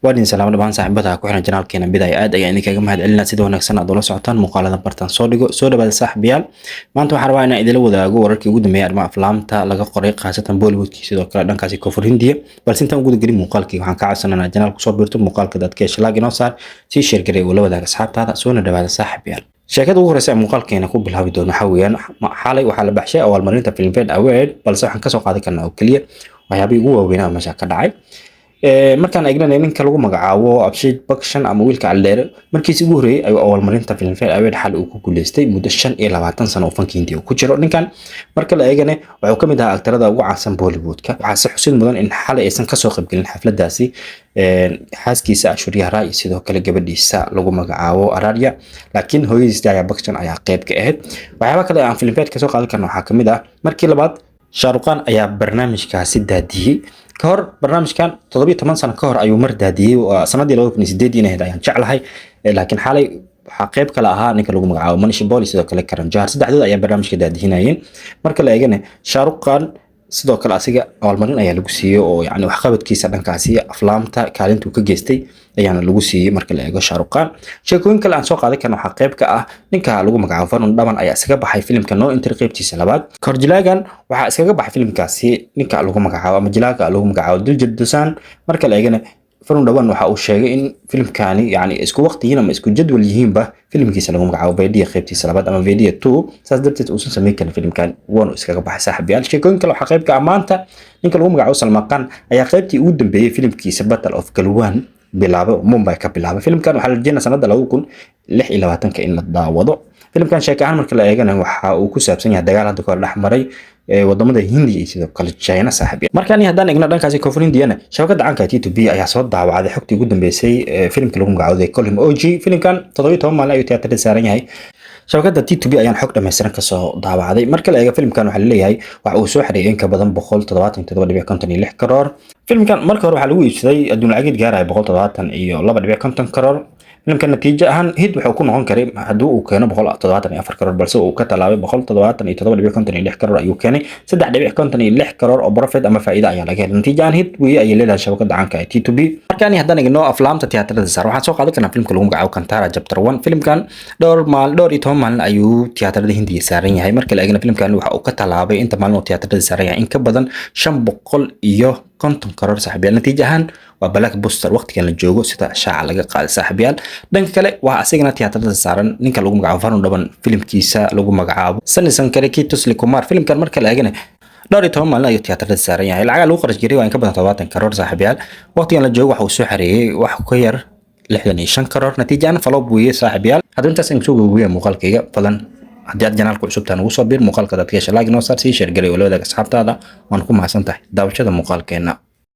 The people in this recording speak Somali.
وادين سلام دبان صاحبتها ku xiran janaalkeena bidaya aad ayaan idinkaga mahadcelinaa sida wanaagsan aad ula socotaan muuqaalada bartan soo dhigo soo dhawaada saaxiibayaal maanta waxaan rabaa inaan idila wadaago wararkii ugu dambeeyay arrimaha aflaamta laga qoray qaasatan Bollywoodkii sidoo kale dhankaasi koonfur Hindiya balse intaan ugu gelin muuqaalkii waxaan ka codsanaynaa janaalku soo biirto muuqaalka dadka shalaag inoo saar si share garay oo la wadaaga asxaabtaada soo dhawaada saaxiibayaal sheekada ugu horeysa muuqaalkeena ku bilaabi doono waxa weeyaan xalay waxaa la baxshay awaalmarinta Filmfare Award balse waxaan ka soo qaadan karnaa oo kaliya waxyaabihii ugu waaweynaa meesha ka dhacay markaan eegnay ninka lagu magacaabo Abhishek Bachchan ama wiilka Caldeere markiisii ugu horeeyay ayuu awaalmarinta Filmfare Award xal uu ku guuleystay muddo 25 sano oo fanka Hindiya ku jiro ninkan marka la eegane wuxuu kamid ahaa aktarada ugu caansan Bollywoodka waxaa si xusid mudan in xalay aysan ka soo qayb galin xafladaasi xaaskiisa Aishwarya Rai sidoo kale gabadhiisa lagu magacaabo Ararya laakiin hooyadiisa Jaya Bachchan ayaa qayb ka ahayd waxyaabo kale aan Filmfare ka soo qaadan karno waxaa kamid ah markii labaad Shah Rukh Khan ayaa barnaamijkaasi daadiyay kahor barnaamijkan 17 sano ka hor ayuu mar daadiyay sanadii 2008 ayaan jeclahay laakiin xalay waxa qayb kale ahaa ninka lagu magacaabo Manish Boli sidoo kale Karan Johar saddexdood ayaa barnaamijka daadinayeen marka la eegane Shah Rukh Khan sidoo kale asiga awaalmarin ayaa lagu siiyay oo yani wax qabadkiisa dhankaasi aflaamta kaalinta uu ka geystay ayaana lagu siiyay marka la eego Shah Rukh Khan sheekooyin kale aan soo qaadan karno waxa qayb ka ah ninka lagu magacaabo Varun Dhawan ayaa isaga baxay filimka No Entry qaybtiisa labaad korjilaagan waxa iskaga baxay filimkaasi ninka lagu magacaabo ama jilaaga lagu magacaabo Diljit Dosanjh marka la eegana Varun Dhawan waxa uu sheegay in filimkaani yani isku waqtigiina ama isku jadwal yihiinba filimkiisa lagu magacaabo Vedia qaybtiisa labaad ama Vedia 2 saas darteed uu sameeyay kan filimkan waanu iskaga baxay saaxiibayaal sheekooyin kale waxa qayb ka ah maanta ninka lagu magacaabo Salman Khan ayaa qaybtii ugu dambeeyay filimkiisa Battle of Galwan bilaabo Mumbai ka bilaabo filimkan waxa la rajaynayaa sanadda 2026 in la daawado filimkan sheeko ahaan marka la eegana waxa uu ku saabsan yahay dagaal hadda ka dhex maray wadamada Hindiya iyo sidoo kale China saaxiibayaal markaan haddaan eegno dhankaasi koonfur Hindiyana shabakada caanka T2B ayaa soo daawacday xogtii ugu dambeysay filimka lagu magacaabo Kolim OG filimkan 17 maalin ayuu tiyaatarada saaran yahay shabakada T2B ayaan xog dhameystiran ka soo daawacday marka la eego filimkan waxa la leeyahay waxa uu soo xareeyay in ka badan 177.56 karoor filimkan marka hore waxa lagu iibsaday adduun lacag gaaraya 172.50 karoor filimkan natiijo ahaan hid wuxuu ku noqon karay haddii uu keeno 174 karoor balse uu ka talaabay 177.56 karoor ayuu keenay 3.56 karoor oo profit ama faa'iido ayaa laga helay natiijo ahaan hid way ay leedahay shabakada caanka ee T2B markaan haddaan eegno aflaamta tiyaatarada saar waxaan soo qaadan karnaa filimka lagu magacaabo Kantara Chapter 1 filimkan dhowr iyo 10 maalin ayuu tiyaatarada Hindiya saaran yahay marka la eegno filimkan waxa uu ka talaabay inta maalin oo tiyaatarada saaran yahay in ka badan 550 karoor saaxiibayaal natiijo ahaan waa black booster waqtigan la joogo sida shaaca laga qaaday saaxiibayaal dhanka kale waa asigana tiyaatarada saaran ninka lagu magacaabo Varun Dhawan filimkiisa lagu magacaabo Sunny Sankare Ki Tusli Kumar filimkan marka la eegana dhowr iyo 10 maalin ayuu tiyaatarada saaran yahay lacag lagu qarash jiray waa in ka badan 70 karoor saaxiibayaal waqtigan la joogo waxa uu soo xareeyay wax ka yar 65 karoor natiijana flop weeye saaxiibayaal hadda intaas aan soo gudbiyay muuqaalkayga badan haddii aad janaalku cusubtaan ugu soo biir muuqaalka dadka shalaag inoo saar si share garay oo la wadaaga asxaabtaada waan ku mahadsantahay daawashada muuqaalkeena